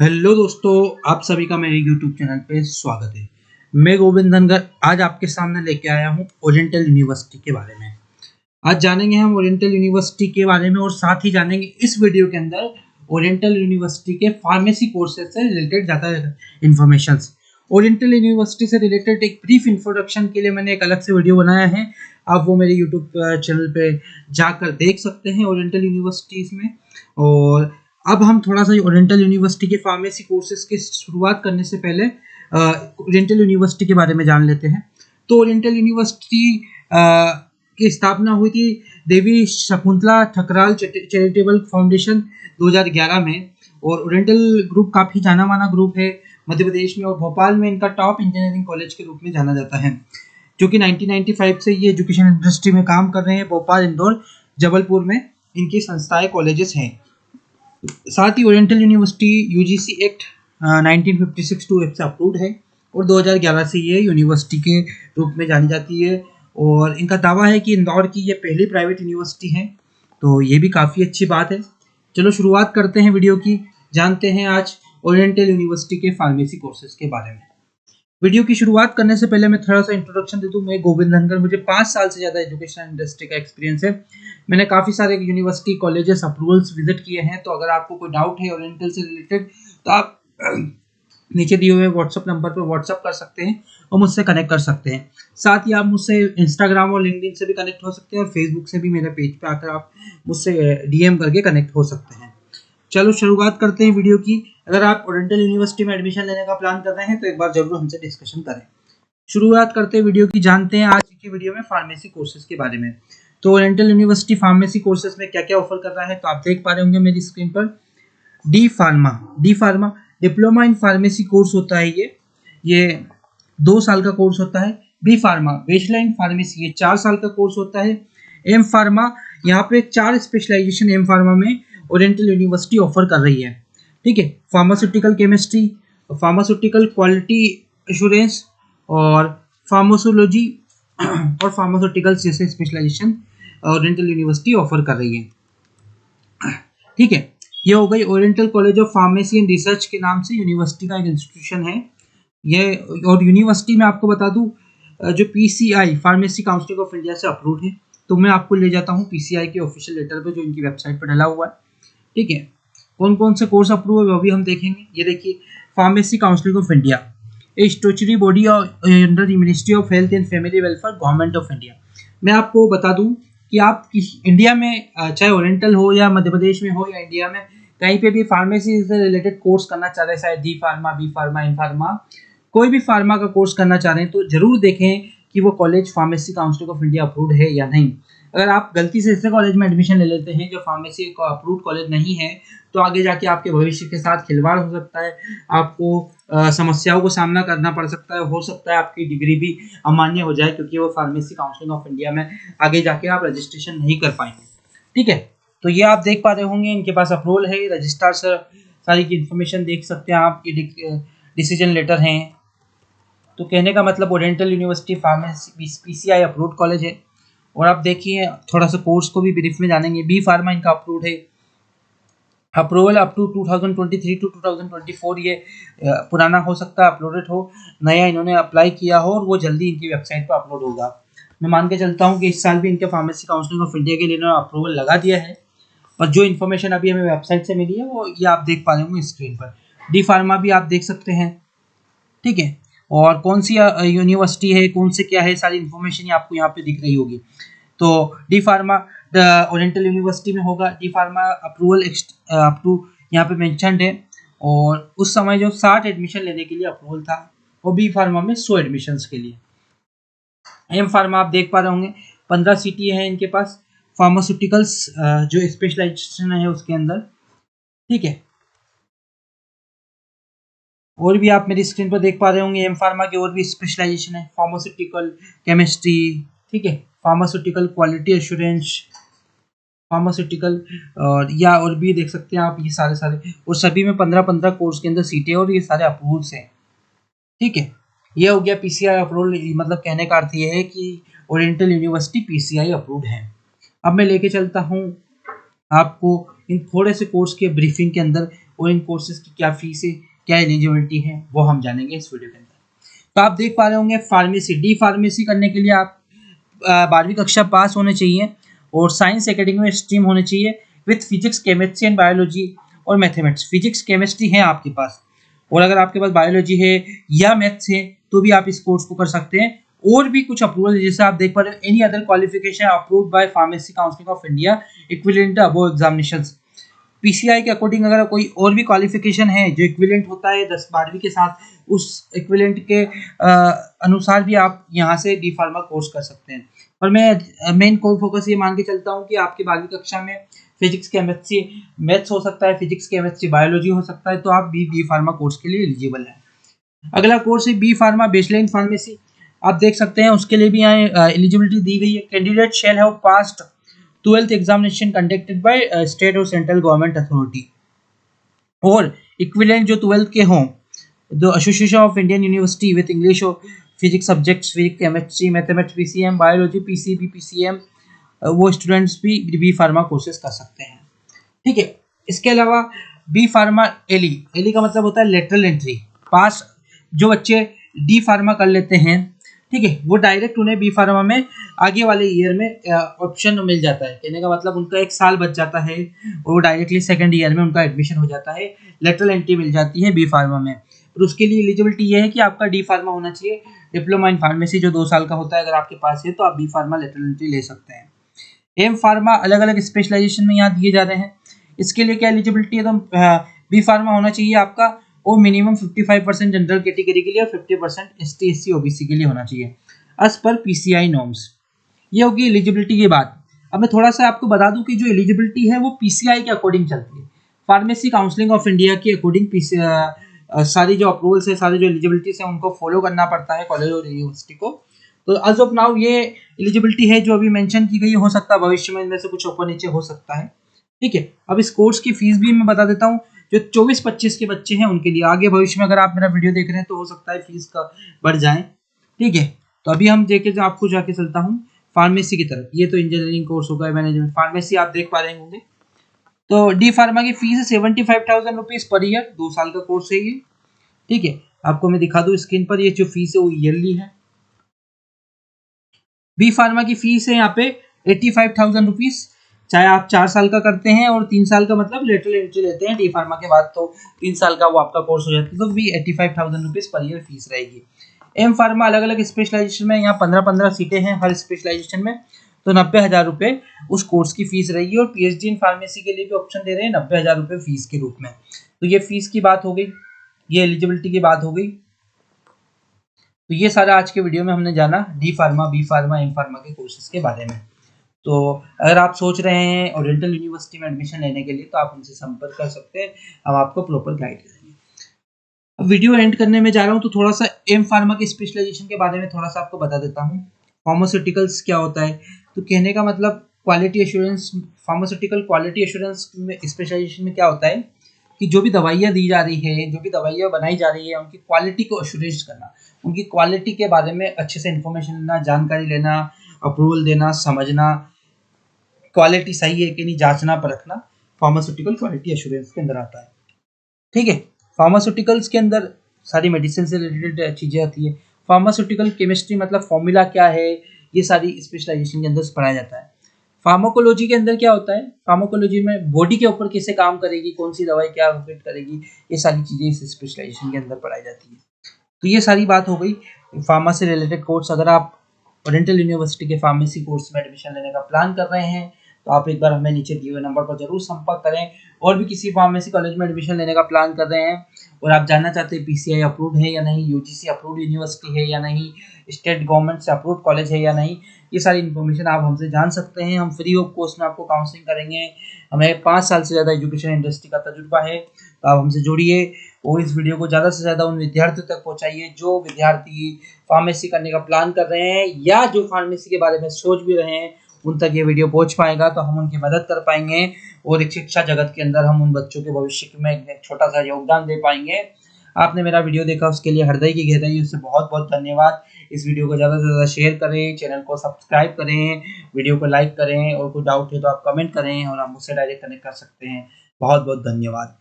Hello दोस्तों, आप सभी का मेरे YouTube चैनल पे स्वागत है। मैं गोविंद धनगर आज आपके सामने लेके आया हूँ ओरिएंटल यूनिवर्सिटी के बारे में। आज जानेंगे हम ओरिएंटल यूनिवर्सिटी के बारे में और साथ ही जानेंगे इस वीडियो के अंदर ओरिएंटल यूनिवर्सिटी के फार्मेसी कोर्सेज से रिलेटेड ज़्यादा इन्फॉर्मेशंस। ओरिएंटल यूनिवर्सिटी से रिलेटेड एक ब्रीफ इंट्रोडक्शन के लिए मैंने एक अलग से वीडियो बनाया है, आप वो मेरे यूट्यूब चैनल पे जाकर देख सकते हैं ओरिएंटल यूनिवर्सिटीज़ में। और अब हम थोड़ा सा ओरिएंटल यूनिवर्सिटी के फार्मेसी कोर्सेज की शुरुआत करने से पहले ओरिएंटल यूनिवर्सिटी के बारे में जान लेते हैं। तो ओरिएंटल यूनिवर्सिटी की स्थापना हुई थी देवी शकुंतला ठकराल चैरिटेबल फाउंडेशन 2011 में। और ओरिएंटल ग्रुप काफ़ी जाना माना ग्रुप है मध्य प्रदेश में, और भोपाल में इनका टॉप इंजीनियरिंग कॉलेज के रूप में जाना जाता है, जो कि 1995 से ये एजुकेशन इंडस्ट्री में काम कर रहे हैं। भोपाल, इंदौर, जबलपुर में इनकी संस्थाएं कॉलेजेस हैं। साथ ही oriental university UGC act 1956 two से अप्रूव्ड है और 2011 से ये यूनिवर्सिटी के रूप में जानी जाती है। और इनका दावा है कि इंदौर की ये पहली प्राइवेट यूनिवर्सिटी है, तो ये भी काफ़ी अच्छी बात है। चलो शुरुआत करते हैं वीडियो की, जानते हैं आज ओरिएंटल यूनिवर्सिटी के फार्मेसी कोर्सेज के बारे में। वीडियो की शुरुआत करने से पहले मैं थोड़ा सा इंट्रोडक्शन दे दूं। मैं गोविंद धनगर, मुझे 5 साल से ज़्यादा एजुकेशन इंडस्ट्री का एक्सपीरियंस है। मैंने काफ़ी सारे यूनिवर्सिटी कॉलेजेस अप्रूवल्स विजिट किए हैं, तो अगर आपको कोई डाउट है ओरिएंटल से रिलेटेड तो आप नीचे दिए हुए व्हाट्सअप नंबर पर व्हाट्सअप कर सकते हैं और मुझसे कनेक्ट कर सकते हैं। साथ ही आप मुझसे इंस्टाग्राम और लिंक्डइन से भी कनेक्ट हो सकते हैं और फेसबुक से भी मेरे पेज पे आकर आप मुझसे डीएम करके कनेक्ट हो सकते हैं। चलो शुरुआत करते हैं वीडियो की। अगर आप ओरिएंटल यूनिवर्सिटी में एडमिशन लेने का प्लान कर रहे हैं तो एक बार जरूर हमसे डिस्कशन करें। शुरुआत करते हैं वीडियो की, जानते हैं आज की वीडियो में फार्मेसी कोर्सेज के बारे में। तो ओरिएंटल यूनिवर्सिटी फार्मेसी कोर्सेज में क्या क्या ऑफर कर रहा है, तो आप देख पा रहे होंगे मेरी स्क्रीन पर। D pharma diploma in pharmacy course होता है। ये 2 साल का कोर्स होता है। B pharma bachelor in pharmacy, ये 4 साल का कोर्स होता है। एम फार्मा, यहाँ पे 4 स्पेशलाइजेशन एम फार्मा में ओरिएंटल यूनिवर्सिटी ऑफर कर रही है। ठीक है, pharmaceutical chemistry, pharmaceutical quality assurance और फार्माकोलॉजी और फार्मास्यूटिकल्स जैसे स्पेशलाइजेशन ओरिएंटल यूनिवर्सिटी ऑफर कर रही है। ठीक है, ये हो गई oriental college of pharmacy and research के नाम से यूनिवर्सिटी का एक इंस्टीट्यूशन है ये। और यूनिवर्सिटी में आपको बता दूं, जो PCI pharmacy council of India से अप्रूव्ड है। तो मैं आपको ले जाता हूँ पीसीआई के ऑफिशियल लेटर पे, जो इनकी वेबसाइट पर डला हुआ है। ठीक है, कौन कौन से कोर्स अप्रूव है वो भी हम देखेंगे। ये देखिए, pharmacy council of India, A statutory body under the ministry of health and family welfare, government of India. मैं आपको बता दूं कि आप इंडिया में चाहे ओरिएंटल हो या मध्य प्रदेश में हो या इंडिया में कहीं पे भी फार्मेसी से रिलेटेड कोर्स करना चाह रहे हैं, चाहे D pharma, B pharma, in pharma, कोई भी फार्मा का कोर्स करना चाह रहे हैं, तो जरूर देखें कि वो college pharmacy council of India approved है या नहीं। अगर आप गलती से ऐसे कॉलेज में एडमिशन ले लेते हैं जो फार्मेसी का अप्रूव्ड कॉलेज नहीं है, तो आगे जाके आपके भविष्य के साथ खिलवाड़ हो सकता है, आपको समस्याओं को सामना करना पड़ सकता है। हो सकता है आपकी डिग्री भी अमान्य हो जाए, क्योंकि वो फार्मेसी काउंसिल ऑफ इंडिया में आगे जाके आप रजिस्ट्रेशन नहीं कर पाएंगे। ठीक है, तो ये आप देख पा रहे होंगे, इनके पास अप्रूवल है, रजिस्ट्रार से सारी की इन्फॉर्मेशन देख सकते हैं आप, ये डिसीजन लेटर हैं। तो कहने का मतलब oriental university pharmacy PCI approved college है। और आप देखिए, थोड़ा सा कोर्स को भी ब्रीफ में जानेंगे। बी फार्मा इनका अप्रूव्ड है, अप्रूवल अप टू 2023 टू 2024। ये पुराना हो सकता है, अपलोडेड हो, नया इन्होंने अप्लाई किया हो, और वो जल्दी इनकी वेबसाइट पर अपलोड होगा। मैं मान के चलता हूँ कि इस साल भी इनके फार्मेसी काउंसिल ऑफ इंडिया के लिए इन्होंने अप्रूवल लगा दिया है। और जो इन्फॉर्मेशन अभी हमें वेबसाइट से मिली है वो ये आप देख पा रहे होंगे स्क्रीन पर। डी फार्मा भी आप देख सकते हैं। ठीक है, और कौन सी यूनिवर्सिटी है, कौन से क्या है, सारी इन्फॉर्मेशन आपको यहाँ पे दिख रही होगी। तो डी फार्मा ओरिएंटल यूनिवर्सिटी में होगा। D pharma approval up to यहाँ पे मेंशन्ड है, और उस समय जो 60 एडमिशन लेने के लिए अप्रूवल था, और बी फार्मा में 100 एडमिशन्स के लिए। एम फार्मा आप देख पा रहे होंगे, 15 सीटी है इनके पास, फार्मास्यूटिकल्स जो स्पेशलाइजेशन है उसके अंदर। ठीक है, और भी आप मेरी स्क्रीन पर देख पा रहे होंगे एम फार्मा की और भी स्पेशलाइजेशन है, फार्मास्यूटिकल केमिस्ट्री, ठीक है, फार्मास्यूटिकल क्वालिटी एश्योरेंस, फार्मास्यूटिकल, और भी देख सकते हैं आप, ये सारे और सभी में 15-15 कोर्स के अंदर सीटें, और ये सारे अप्रूवल्स हैं। ठीक है, ये हो गया पीसीआई अप्रूवल। मतलब कहने का अर्थ ये है कि ओरिएंटल यूनिवर्सिटी पीसीआई अप्रूव्ड है। अब मैं लेके चलता हूँ आपको इन थोड़े से कोर्स के ब्रीफिंग के अंदर और इन कोर्सेज की क्या फीस है, क्या एलिजिबिलिटी है, वो हम जानेंगे इस वीडियो के अंदर। तो आप देख पा रहे होंगे फार्मेसी, डी फार्मेसी करने के लिए आप 12वीं कक्षा पास होने चाहिए और साइंस एकेडमी में स्ट्रीम होने चाहिए with physics, chemistry and biology और मैथमेटिक्स। फिजिक्स केमिस्ट्री है आपके पास, और अगर आपके पास बायोलॉजी है या मैथ्स है तो भी आप इस कोर्स को कर सकते हैं। और भी कुछ अप्रूवल जैसे आप देख पा रहे हो, any other qualification approved by pharmacy council of India equivalent above examinations. PCI के अकॉर्डिंग अगर कोई और भी क्वालिफिकेशन है जो इक्विवेलेंट होता है 10-12वीं के साथ, उस इक्विवेलेंट के अनुसार भी आप यहाँ से डी फार्मा कोर्स कर सकते हैं। और मैं मेन कोर फोकस ये मान के चलता हूँ कि आपकी 12वीं कक्षा में फिजिक्स, केमिस्ट्री, मैथ्स हो सकता है, फिजिक्स, केमिस्ट्री, बायोलॉजी हो सकता है, तो आप भी बी फार्मा कोर्स के लिए एलिजिबल हैं। अगला कोर्स है B pharma bachelor in pharmacy. आप देख सकते हैं उसके लिए भी यहाँ एलिजिबिलिटी दी गई है। Candidate shall have passed 12th examination conducted by state और सेंट्रल गवर्नमेंट अथॉरिटी, और इक्विवेलेंट जो 12th के हों, the association of Indian university with English और physics subjects, physics, chemistry, mathematics, PCM, biology, PCB, PCM, वो स्टूडेंट्स भी B pharma courses कर सकते हैं। ठीक है, इसके अलावा बी फार्मा एली, एली का मतलब होता है लेटरल एंट्री पास। जो बच्चे डी फार्मा कर लेते हैं, ठीक है, वो डायरेक्ट उन्हें बी फार्मा में आगे वाले ईयर में ऑप्शन मिल जाता है। कहने का मतलब उनका 1 साल बच जाता है और वो डायरेक्टली सेकंड ईयर में उनका एडमिशन हो जाता है, लेटरल एंट्री मिल जाती है बी फार्मा में। और उसके लिए एलिजिबिलिटी ये है कि आपका डी फार्मा होना चाहिए, डिप्लोमा इन फार्मेसी जो 2 साल का होता है, अगर आपके पास है तो आप बी फार्मा लेटरल एंट्री ले सकते हैं। एम फार्मा अलग अलग स्पेशलाइजेशन में यहाँ दिए जा रहे हैं। इसके लिए क्या एलिजिबिलिटी है, तो बी फार्मा होना चाहिए आपका, और मिनिमम 55% जनरल कैटेगरी के लिए और 50% एसटी, एससी, ओबीसी के लिए होना चाहिए एज पर पीसीआई नॉर्म्स। ये होगी एलिजिबिलिटी की बात। अब मैं थोड़ा सा आपको बता दूं कि जो एलिजिबिलिटी है वो पीसीआई के अकॉर्डिंग चलती है, फार्मेसी काउंसिलिंग ऑफ इंडिया के अकॉर्डिंग सारी जो अप्रूवल्स है, सारी जो एलिजिबिलिटीज है, उनको फॉलो करना पड़ता है कॉलेज और यूनिवर्सिटी को। तो एज ऑफ नाउ ये एलिजिबिलिटी है जो अभी मेंशन की गई, हो सकता है भविष्य में इनमें से कुछ ऊपर नीचे हो सकता है। ठीक है, अब इस कोर्स की फीस भी मैं बता देता हूँ। जो 24-25 के बच्चे हैं उनके लिए, आगे भविष्य में अगर आप मेरा वीडियो देख रहे हैं तो हो सकता है फीस का बढ़ जाए। ठीक है, तो अभी हम देखे आपको जाके चलता हूँ फार्मेसी की तरफ। ये तो इंजीनियरिंग कोर्स होगा, मैनेजमेंट, फार्मेसी आप देख पा रहे होंगे। तो डी फार्मा की फीस है 75,000 रुपीज पर ईयर, 2 साल का कोर्स है ये। ठीक है, आपको मैं दिखा दूं स्क्रीन पर, ये जो फीस है वो ईयरली है। बी फार्मा की फीस है यहाँ पे 85,000 रुपीज, चाहे आप 4 साल का करते हैं और 3 साल का मतलब लेटरल एंट्री लेते हैं डी फार्मा के बाद, तो 3 साल का वो आपका कोर्स हो जाता है, तो भी 85,000 रुपीज पर ईयर फीस रहेगी। एम फार्मा अलग अलग स्पेशलाइजेशन में, यहाँ 15-15 सीटें हैं हर स्पेशलाइजेशन में, तो 90,000 रुपये उस कोर्स की फीस रहेगी। और पीएचडी इन फार्मेसी के लिए भी ऑप्शन दे रहे हैं 90,000 रुपये फीस के रूप में। तो ये फीस की बात हो गई, ये एलिजिबिलिटी की बात हो गई। तो ये सारा आज के वीडियो में हमने जाना D pharma, B pharma, M pharma के कोर्सेज के बारे में। तो अगर आप सोच रहे हैं ओरिएंटल यूनिवर्सिटी में एडमिशन लेने के लिए तो आप हमसे संपर्क कर सकते हैं, हम आपको प्रॉपर गाइड करेंगे। अब वीडियो एंड करने में जा रहा हूँ तो थोड़ा सा एम फार्मा के स्पेशलाइजेशन के बारे में थोड़ा सा आपको बता देता हूँ। फार्मास्यूटिकल्स क्या होता है, तो कहने का मतलब quality assurance, pharmaceutical quality assurance में स्पेशलाइजेशन में क्या होता है कि जो भी दवाइयाँ दी जा रही है, जो भी दवाइयाँ बनाई जा रही है, उनकी क्वालिटी को एश्योरेंस करना, उनकी क्वालिटी के बारे में अच्छे से इन्फॉर्मेशन लेना, जानकारी लेना, अप्रूवल देना, समझना, क्वालिटी सही है कि नहीं जांचना परखना, फार्मास्यूटिकल क्वालिटी एश्योरेंस के अंदर आता है। ठीक है, फार्मास्यूटिकल्स के अंदर सारी मेडिसिन से रिलेटेड चीज़ें आती है। फार्मास्यूटिकल केमिस्ट्री मतलब फॉर्मूला क्या है, ये सारी स्पेशलाइजेशन के अंदर पढ़ाया जाता है। फार्माकोलॉजी के अंदर क्या होता है, फार्माकोलॉजी में बॉडी के ऊपर कैसे काम करेगी, कौन सी दवाई क्या इफेक्ट करेगी, ये सारी चीज़ें इस स्पेशलाइजेशन के अंदर पढ़ाई जाती है। तो ये सारी बात हो गई फार्मा से रिलेटेड कोर्स। अगर आप ओरिएंटल यूनिवर्सिटी के फार्मेसी कोर्स में एडमिशन लेने का प्लान कर रहे हैं तो आप एक बार हमें नीचे दिए हुए नंबर पर जरूर संपर्क करें। और भी किसी फार्मेसी कॉलेज में एडमिशन लेने का प्लान कर रहे हैं और आप जानना चाहते हैं पीसीआई अप्रूव्ड है या नहीं, यूजीसी अप्रूव्ड यूनिवर्सिटी है या नहीं, स्टेट गवर्नमेंट से अप्रूव्ड कॉलेज है या नहीं, ये सारी इन्फॉर्मेशन आप हमसे जान सकते हैं। हम फ्री ऑफ कॉस्ट में आपको काउंसलिंग करेंगे। हमें 5 साल से ज़्यादा एजुकेशन इंडस्ट्री का तजुर्बा है, तो आप हमसे जुड़िए और इस वीडियो को ज़्यादा से ज़्यादा उन विद्यार्थियों तक पहुँचाइए जो विद्यार्थी फार्मेसी करने का प्लान कर रहे हैं या जो फार्मेसी के बारे में सोच भी रहे हैं, उन तक ये वीडियो पहुंच पाएगा तो हम उनकी मदद कर पाएंगे और एक शिक्षा जगत के अंदर हम उन बच्चों के भविष्य में एक छोटा सा योगदान दे पाएंगे। आपने मेरा वीडियो देखा उसके लिए हृदय की गहराई से बहुत बहुत धन्यवाद। इस वीडियो को ज़्यादा से ज़्यादा शेयर करें, चैनल को सब्सक्राइब करें, वीडियो को लाइक करें और कोई डाउट है तो आप कमेंट करें और आप मुझसे डायरेक्ट कनेक्ट कर सकते हैं। बहुत बहुत धन्यवाद।